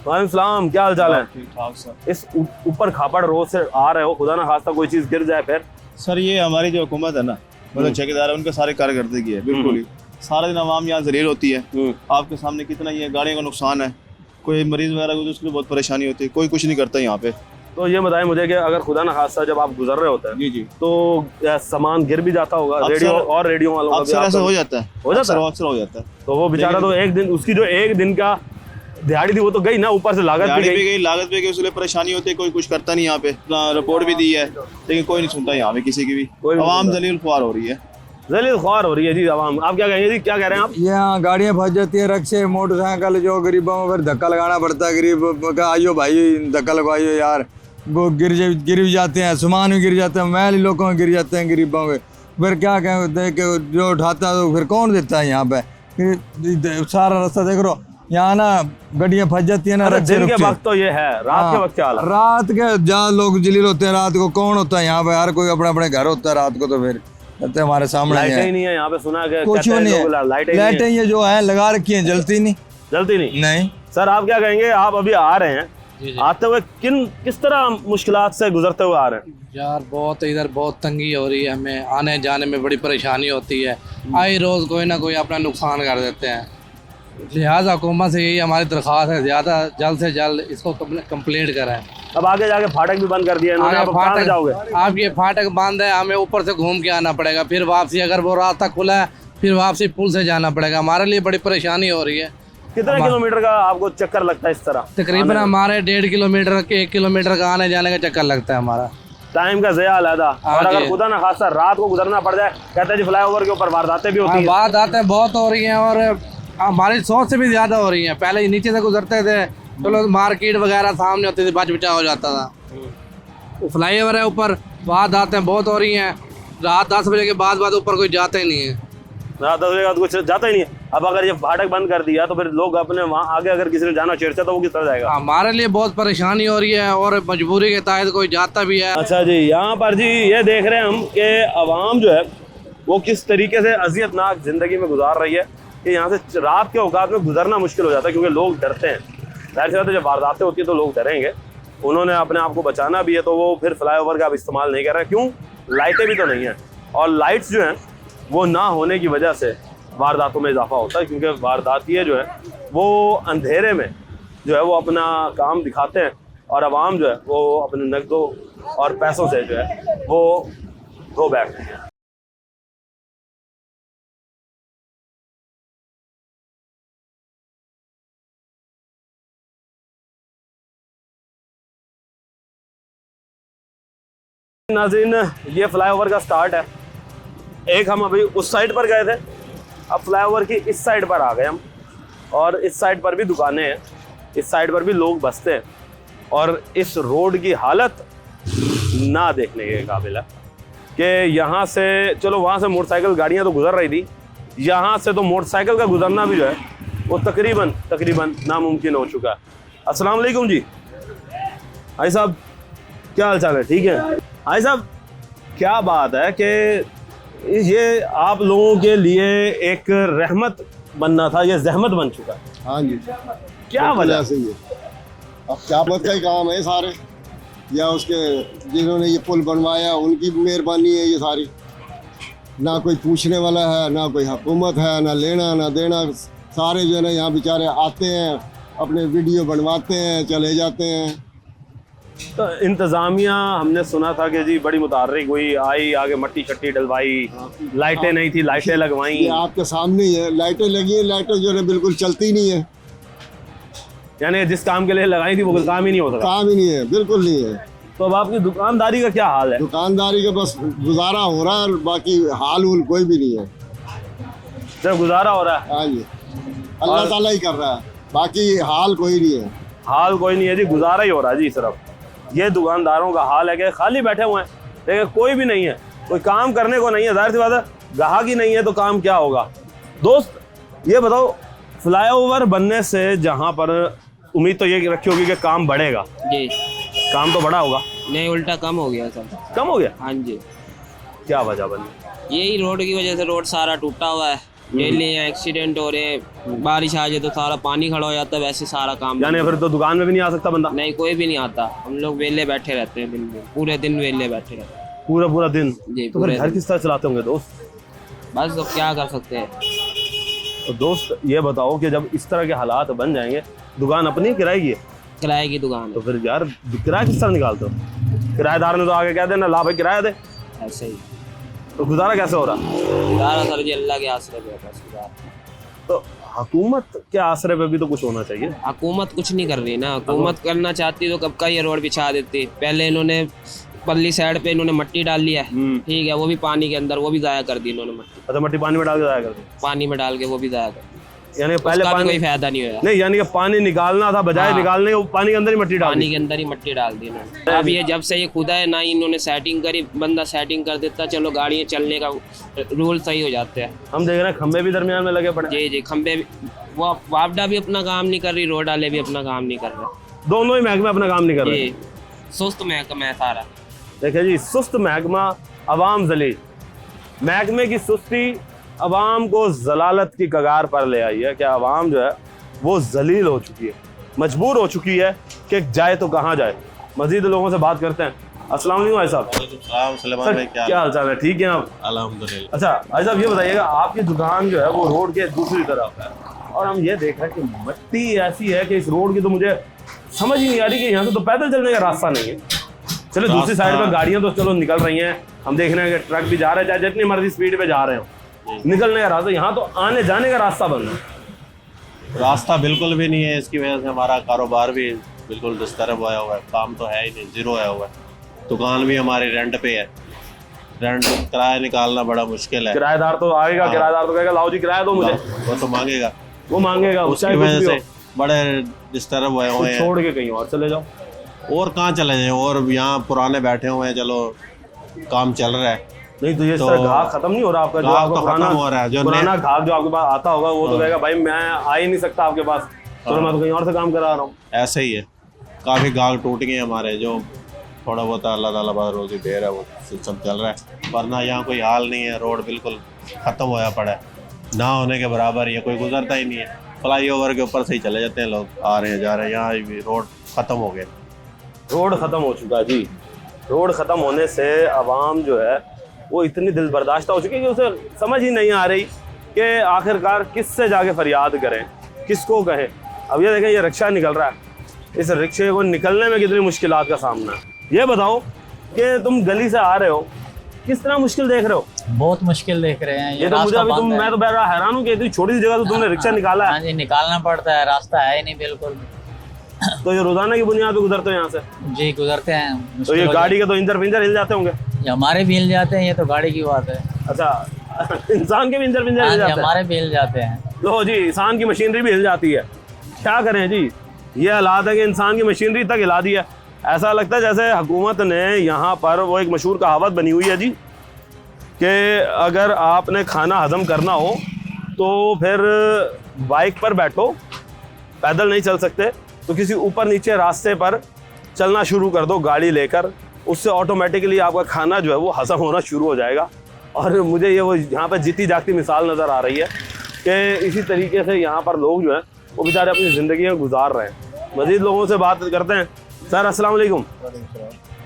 A: वालेकुम सलाम, क्या हाल चाल है?
J: ठीक ठाक सर।
A: इस ऊपर खापड़ रोड से आ रहे हो, खुदा ना खास्ता कोई चीज़ गिर जाए फिर?
J: सर ये हमारी जो हुकूमत है ना, मतलब ठेकेदार है, उनके सारे कार्यकर्ते है बिल्कुल ही। सारा दिन आवाम यहाँ जलील होती है। आपके सामने कितना ये गाड़ियों का नुकसान है, कोई मरीज वगैरह को तो उसकी बहुत परेशानी होती है, कोई कुछ नहीं करता यहाँ पे।
A: तो ये बताएं मुझे कि अगर खुदा ना खास्ता जब आप गुजर रहे होते हैं
J: जी जी,
A: तो सामान गिर भी जाता होगा? रेडियो और रेडियो वालों का भी
J: अक्सर ऐसा हो जाता है,
A: हो जाता है?
J: अक्सर हो जाता है।
A: तो वो बेचारा तो एक दिन, उसकी जो एक दिन का दिहाड़ी थी वो तो गई ना, ऊपर से लागत भी गई।
J: लागत भी गई, उसके लिए परेशानी होती है, कोई कुछ करता नहीं यहाँ पे। रिपोर्ट भी दी है लेकिन कोई नहीं सुनता यहाँ पे किसी की भी। आवाम जलील ख्वार हो रही है,
A: जलील ख्वार हो रही है जी आवाम। आप क्या कहेंगे जी, क्या कह रहे हैं आप?
K: यहाँ गाड़ियाँ फंस जाती है, रक्शे मोटरसाइकिल, जो गरीबों को फिर धक्का लगाना पड़ता है। गरीब का आइयो भाई धक्का लगवाइयो यार, वो गिर भी जाते हैं, सामान भी गिर जाते हैं, मैल लोगों के गिर जाते हैं गरीबों के। फिर क्या कहें कि जो उठाता है तो फिर कौन देता है यहाँ पे? फिर सारा रास्ता देख रो, यहाँ ना गाड़ियाँ फंस जाती है ना।
A: दिन के वक्त तो ये है, रात के वक्त क्या हाल है?
K: रात के जहाँ लोग जलील होते हैं, रात को कौन होता है यहाँ पे? हर कोई अपने अपने घर होता है रात को, तो फिर कहते हैं हमारे सामने
A: लाइटें ही नहीं है यहाँ पे, सुना है
K: कुछ नहीं है। लाइटें ये जो है लगा रखी हैं, जलती नहीं।
A: नहीं सर, आप क्या कहेंगे? आप अभी आ रहे हैं, आते हुए किस तरह मुश्किलात से गुजरते हुए आ रहे हैं?
L: यार बहुत इधर बहुत तंगी हो रही है, हमें आने जाने में बड़ी परेशानी होती है। आए रोज़ कोई ना कोई अपना नुकसान कर देते हैं। लिहाजा हुकूमत से यही हमारी दरख्वास्त है, ज़्यादा जल्द से जल्द इसको कंप्लीट करें।
A: अब आगे जाके फाटक भी बंद कर दिया इन्होंने, आप कहाँ जाओगे?
L: आप ये फाटक बंद है, हमें ऊपर से घूम के आना पड़ेगा, फिर वापसी अगर वो रास्ता खुला है फिर वापसी पुल से जाना पड़ेगा। हमारे लिए बड़ी परेशानी हो रही है।
A: कितने किलोमीटर का आपको चक्कर लगता है इस तरह?
L: तकरीबन हमारे 1.5 किलोमीटर के 1 किलोमीटर का आने जाने का चक्कर लगता है हमारा।
A: टाइम का ज़या अलहदा। और अगर खुदा ना खासा रात को गुजरना पड़ जाए, कहते हैं जी फ्लाईओवर के ऊपर वारदातें भी होती हैं।
L: वारदातें बहुत हो रही हैं और हमारी सोच से भी ज़्यादा हो रही हैं। पहले नीचे से गुजरते थे, चलो मार्केट वगैरह सामने होती थी, बच बचा हो जाता था। फ्लाईओवर है ऊपर, वारदातें बहुत हो रही हैं। रात 10 बजे के बाद ऊपर कोई जाता ही नहीं है।
A: रात 10 बजे के बाद कुछ जाता ही नहीं है। अब अगर ये फाटक बंद कर दिया तो फिर लोग अपने वहाँ आगे अगर किसी ने जाना चेरचा तो वो किस तरह जाएगा?
L: हमारे लिए बहुत परेशानी हो रही है और मजबूरी के तहत कोई जाता भी है।
A: अच्छा जी, यहाँ पर जी ये देख रहे हैं हम कि आवाम जो है वो किस तरीके से अजियतनाक ज़िंदगी में गुजार रही है कि यहाँ से रात के औकात में गुजरना मुश्किल हो जाता है क्योंकि लोग डरते हैं। जाहिर सी बात है, जब वारदातें होती है तो लोग डरेंगे। उन्होंने अपने आप को बचाना भी है तो वो फिर फ्लाईओवर का अब इस्तेमाल नहीं कर रहे। क्यों? लाइटें भी तो नहीं हैं, और लाइट्स जो हैं वो ना होने की वजह से वारदातों में इजाफा होता है, क्योंकि वारदातिये जो है वो अंधेरे में जो है वो अपना काम दिखाते हैं और आवाम जो है वो अपने नकदों और पैसों से जो है वो धो बैठते हैं। नाज़रीन, ये फ्लाईओवर का स्टार्ट है। एक हम अभी उस साइड पर गए थे, अब फ्लाईओवर की इस साइड पर आ गए हम, और इस साइड पर भी दुकानें हैं, इस साइड पर भी लोग बसते हैं, और इस रोड की हालत ना देखने के काबिल है कि यहाँ से, चलो वहाँ से मोटरसाइकिल गाड़ियाँ तो गुजर रही थी, यहाँ से तो मोटरसाइकिल का गुजरना भी जो है वो तकरीबन नामुमकिन हो चुका है। अस्सलाम वालेकुम जी। भाई साहब क्या हाल चाल है? ठीक है भाई साहब, क्या बात है कि ये आप लोगों के लिए एक रहमत बनना था, ये जहमत बन चुका है।
M: हाँ जी,
A: क्या वजह
M: से? ये अब क्या मत का ही काम है सारे, या उसके जिन्होंने ये पुल बनवाया उनकी मेहरबानी है ये सारी। ना कोई पूछने वाला है, ना कोई हुकूमत है, ना लेना ना देना। सारे जो है ना यहाँ बेचारे आते हैं, अपने वीडियो बनवाते हैं, चले जाते हैं।
A: तो इंतज़ामिया हमने सुना था कि जी बड़ी मुतार्रिक हुई, आई, आगे मट्टी शट्टी डलवाई, लाइटें नहीं थी, लाइटें लगवाई।
M: ये आपके सामने ही है, लाइटें लगी हैं, लाइटें जो है बिल्कुल चलती नहीं है।
A: यानी जिस काम के लिए लगाई थी वो काम ही नहीं होता?
M: काम ही नहीं है, बिल्कुल नहीं है।
A: तो अब आपकी दुकानदारी का क्या हाल है?
M: दुकानदारी का बस गुजारा हो रहा है, बाकी हाल उल कोई भी नहीं है।
A: सिर्फ गुजारा हो रहा है?
M: हाँ जी, अल्लाह ताला ही कर रहा है, बाकी हाल कोई नहीं है।
A: हाल कोई नहीं है जी, गुजारा ही हो रहा है जी। सिर्फ ये दुकानदारों का हाल है कि खाली बैठे हुए हैं, लेकिन कोई भी नहीं है, कोई काम करने को नहीं है। जाहिर सी बात है, ग्राहक ही नहीं है तो काम क्या होगा? दोस्त ये बताओ, फ्लाईओवर बनने से जहाँ पर उम्मीद तो ये रखी होगी कि काम बढ़ेगा जी, काम तो बढ़ा होगा?
N: नहीं, उल्टा कम हो गया सर।
A: कम हो गया?
N: हाँ जी।
A: क्या वजह बनी?
N: यही रोड की वजह से, रोड सारा टूटा हुआ है, डेली यहाँ एक्सीडेंट हो रहे हैं, बारिश आ जाए तो सारा पानी खड़ा हो जाता है, वैसे सारा काम।
A: यानी फिर तो दुकान में भी नहीं आ सकता बंदा?
N: नहीं, कोई भी नहीं आता, हम लोग वेले बैठे रहते हैं दिन में, पूरे दिन वेले बैठे रहते हैं।
A: पूरा दिन?
N: जी,
A: तो फिर घर किस तरह चलाते होंगे दोस्त?
N: बस तो क्या कर सकते हैं।
A: तो दोस्त ये बताओ कि जब इस तरह के हालात बन जाएंगे, दुकान अपनी किराए की है?
N: किराए की दुकान है।
A: तो फिर यार किराया किस तरह निकालते हो? किराएदार ने तो आगे कह देना ला भाई किराया दे।
N: ऐसे ही
A: तो गुजारा कैसे हो रहा?
N: गुजारा सर जी अल्लाह के आसरे पे है, बस गुजारा।
A: तो हुकूमत के आसरे पे भी तो कुछ होना चाहिए।
N: हुकूमत कुछ नहीं कर रही ना, हुकूमत करना चाहती तो कब का ये रोड बिछा देती। पहले इन्होंने पल्ली साइड पे इन्होंने मट्टी डाल लिया है, ठीक है, वो भी पानी के अंदर, वो भी ज़ाया कर दी इन्होंने मट्टी।
A: अच्छा, मट्टी पानी में डाल के ज़ाया कर दी?
N: पानी में डाल के वो भी ज़ाया कर दी,
A: यानी पहले पानी
N: कोई फायदा नहीं हुआ।
A: नहीं, यानी कि पानी निकालना था, बजाय निकालने के पानी के अंदर ही मट्टी डाल दी।
N: पानी के अंदर ही मट्टी डाल दी इन्होंने। अब ये जब से ये खुदा है ना, इन्होंने सेटिंग करी, बंदा सेटिंग कर देता, चलो गाड़ियाँ चलने का रूल सही हो जाते हैं।
A: हम देख रहे हैं खंबे भी दरमियान में लगे पड़े।
N: जी, खंबे भी, वो वापडा भी अपना काम नहीं कर रही, रोड वाले भी अपना काम नहीं कर रहे,
A: दोनों ही महकमे अपना काम नहीं कर रहे।
N: सुस्त महकमा है सारा।
A: देखिए जी, सुस्त महकमा, अवाम जलील। महकमे की सुस्ती अवाम को जलालत की कगार पर ले आई है कि अवाम जो है वो जलील हो चुकी है, मजबूर हो चुकी है कि जाए तो कहाँ जाए। मजीद लोगों से बात करते हैं। अस्सलाम वालेकुम भाई साहब। सर, क्या हाल चाल है? ठीक है आप?
C: अल्हम्दुलिल्लाह।
A: अच्छा भाई साहब, ये बताइएगा, आपकी दुकान जो है वो रोड के दूसरी तरफ है और हम ये देख रहे हैं कि मट्टी ऐसी है कि इस रोड की तो मुझे समझ ही नहीं आ रही कि यहाँ से तो पैदल चलने का रास्ता नहीं है। चलो दूसरी साइड पर गाड़ियाँ तो चलो निकल रही हैं, हम देख रहे हैं कि ट्रक भी जा रहे हैं, चाहे जितनी मर्जी स्पीड पे जा रहे हो, निकलने का रास्ता, यहाँ तो आने जाने का रास्ता बंद है।
O: रास्ता बिल्कुल भी नहीं है, इसकी वजह से हमारा कारोबार भी बिल्कुल डिस्टर्ब हुआ है, काम तो है ही नहीं, जीरो आया हुआ है। दुकान भी हमारी रेंट पे है, रेंट किराया निकालना बड़ा मुश्किल है।
A: किराएदार तो आएगा, किराएदार तो कहेगा लाओ जी किराया दो मुझे,
O: वो तो मांगेगा,
A: वो मांगेगा,
O: उसकी वजह से बड़े डिस्टर्ब हुए हैं।
A: छोड़ के कहीं और चले जाओ।
O: और कहाँ चले जाए, और यहाँ पुराने बैठे हुए हैं, चलो काम चल रहा है।
A: नहीं तो ये तो घाव खत्म नहीं हो रहा आपका? जो आपका पुराना
O: हो रहा है, जो
A: पुराना घाव जो आपके पास आता होगा वो तो कहेगा भाई मैं आ ही नहीं सकता आपके पास, चलो मैं तो कहीं और से काम करा रहा हूँ।
O: ऐसे ही है, काफ़ी गाहक टूट गए हमारे, जो थोड़ा बहुत अल्लाह ताला बाद रोजी दे रहा है वो सिस्टम चल रहा है, वरना यहाँ कोई हाल नहीं है। रोड बिल्कुल ख़त्म होया पड़ा है, ना होने के बराबर है, कोई गुजरता ही नहीं है। फ्लाई ओवर के ऊपर से ही चले जाते हैं लोग, आ रहे हैं जा रहे हैं, यहाँ भी रोड ख़त्म हो गए।
A: रोड ख़त्म हो चुका है जी। रोड ख़त्म होने से आवाम जो है वो इतनी दिल बर्दाश्त हो चुकी है कि उसे समझ ही नहीं आ रही कि आखिरकार किससे जाके फरियाद करें, किसको कहें। अब ये देखें, ये रिक्शा निकल रहा है, इस रिक्शे को निकलने में कितनी मुश्किलात का सामना है। ये बताओ कि तुम गली से आ रहे हो, किस तरह मुश्किल देख रहे हो?
P: बहुत मुश्किल देख रहे हैं
A: ये तो मुझे अभी मैं तो बड़ा हैरान हूँ कि इतनी छोटी सी जगह तो तुमने रिक्शा निकाला है।
P: हाँ जी, निकालना पड़ता है, रास्ता है ही नहीं बिल्कुल।
A: तो ये रोजाना की बुनियाद पे गुजरते हो यहाँ से?
P: जी गुजरते हैं।
A: तो ये गाड़ी के तो इंजर पिंजर हिल जाते होंगे?
P: हमारे भी हिल जाते हैं, ये तो गाड़ी की बात है।
A: अच्छा, इंसान के भी इंजर पिंजर हिल जाते हैं?
P: हमारे भी हिल जाते हैं।
A: लो जी, इंसान की मशीनरी भी हिल जाती है, क्या करें जी। ये हालात है कि इंसान की मशीनरी तक हिला दी है। ऐसा लगता है जैसे हुकूमत ने यहाँ पर वो एक मशहूर कहावत बनी हुई है जी कि अगर आपने खाना हजम करना हो तो फिर बाइक पर बैठो, पैदल नहीं चल सकते तो किसी ऊपर नीचे रास्ते पर चलना शुरू कर दो गाड़ी लेकर, उससे ऑटोमेटिकली आपका खाना जो है वो हजम होना शुरू हो जाएगा। और मुझे ये वो यहाँ पर जीती जागती मिसाल नज़र आ रही है कि इसी तरीके से यहाँ पर लोग जो हैं वो बेचारे अपनी ज़िंदगी में गुजार रहे हैं। मज़ीद लोगों से बात करते हैं। सर अस्सलाम वालेकुम।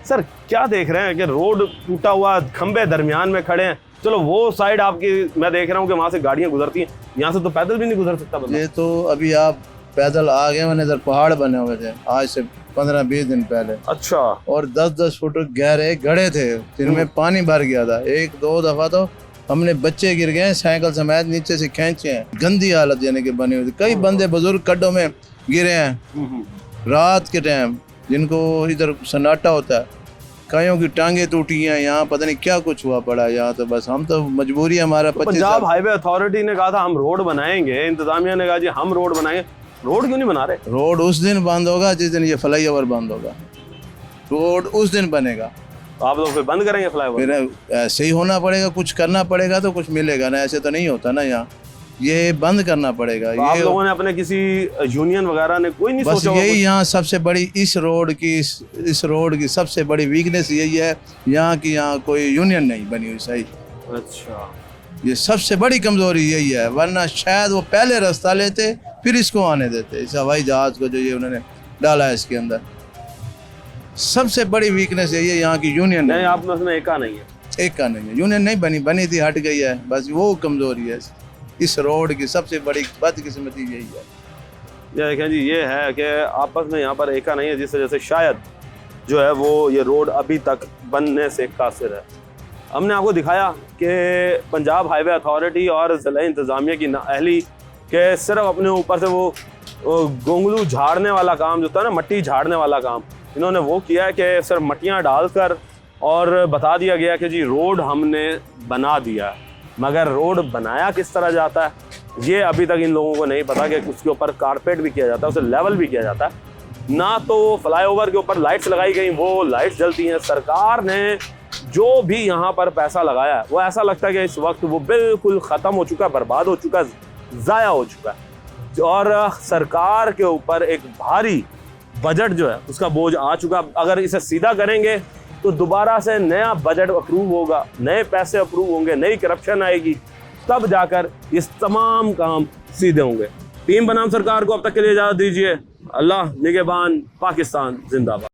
A: सर, क्या देख रहे हैं कि रोड टूटा हुआ, खंबे दरमियान में खड़े हैं, चलो वो साइड आपकी मैं देख रहा हूँ कि वहाँ से गाड़ियाँ गुजरती हैं, यहाँ से तो पैदल भी नहीं गुजर सकता बंदा।
Q: ये तो अभी आप पैदल आ गए, मैंने इधर पहाड़ बने हुए थे आज से 15-20 दिन पहले।
A: अच्छा।
Q: और 10-10 फुट गहरे गड्ढे थे जिनमें पानी भर गया था। 1-2 दफा तो हमने बच्चे गिर गए, साइकिल समेत नीचे से खींचे हैं, गंदी हालत यानी कि बनी हुई थी। कई बंदे बुजुर्ग खड्डों में गिरे हैं रात के टाइम, जिनको इधर सन्नाटा होता है, कईयों की टांगे टूटी हैं। यहाँ पता नहीं क्या कुछ हुआ पड़ा है यहाँ, तो बस हम तो मजबूरी हमारा।
A: पंजाब हाईवे अथॉरिटी ने कहा था हम रोड बनाएंगे, इंतजामिया ने कहा जी हम रोड बनाएंगे, रोड क्यों नहीं बना रहे?
Q: रोड उस दिन बंद होगा जिस दिन ये फ्लाई ओवर बंद होगा, रोड उस दिन बनेगा।
A: तो आप लोग फिर बंद करेंगे फ्लाई ओवर?
Q: फिर ऐसे ही होना पड़ेगा, कुछ करना पड़ेगा तो कुछ मिलेगा ना, ऐसे तो नहीं होता ना यहाँ। ये बंद करना पड़ेगा।
A: तो आप
Q: ये
A: लोगों ने अपने किसी यूनियन वगैरह ने कोई नहीं
Q: बस
A: सोचा होगा
Q: यही
A: कुछ?
Q: यहाँ सबसे बड़ी इस रोड की सबसे बड़ी वीकनेस यही है यहाँ की, यहाँ कोई यूनियन नहीं बनी हुई सही।
A: अच्छा,
Q: ये सबसे बड़ी कमजोरी यही है, वरना शायद वो पहले रास्ता लेते फिर इसको आने देते, इस हवाई जहाज को जो ये उन्होंने डाला है इसके अंदर। सबसे बड़ी वीकनेस यही है यहाँ की यूनियन
A: नहीं, आप में उसमें एका नहीं है।
Q: एक का नहीं है, यूनियन नहीं बनी थी, हट गई है, बस वो कमजोरी है इस रोड की। सबसे बड़ी बदकिस्मती यही है।
A: ये देखें जी, ये है कि आपस में यहाँ पर एका नहीं है, जिस वजह से शायद जो है वो ये रोड अभी तक बनने से कासिर है। हमने आपको दिखाया कि पंजाब हाईवे अथॉरिटी और ज़िला इंतज़ामिया की नाअहली के सिर्फ अपने ऊपर से वो गोंगलू झाड़ने वाला काम जो था ना, मट्टी झाड़ने वाला काम, इन्होंने वो किया है कि सिर्फ मट्टियाँ डालकर और बता दिया गया कि जी रोड हमने बना दिया है, मगर रोड बनाया किस तरह जाता है ये अभी तक इन लोगों को नहीं पता कि उसके ऊपर कारपेट भी किया जाता है, उसे लेवल भी किया जाता है ना। तो फ्लाईओवर के ऊपर लाइट्स लगाई गई, वो लाइट्स जलती हैं। सरकार ने जो भी यहाँ पर पैसा लगाया है वो ऐसा लगता है कि इस वक्त वो बिल्कुल ख़त्म हो चुका है, बर्बाद हो चुका है, ज़ाया हो चुका है। और सरकार के ऊपर एक भारी बजट जो है उसका बोझ आ चुका। अगर इसे सीधा करेंगे तो दोबारा से नया बजट अप्रूव होगा, नए पैसे अप्रूव होंगे, नई करप्शन आएगी, तब जाकर इस तमाम काम सीधे होंगे। टीम बनाम सरकार को अब तक के लिए इजाज़त दीजिए। अल्लाह निगहबान, पाकिस्तान जिंदाबाद।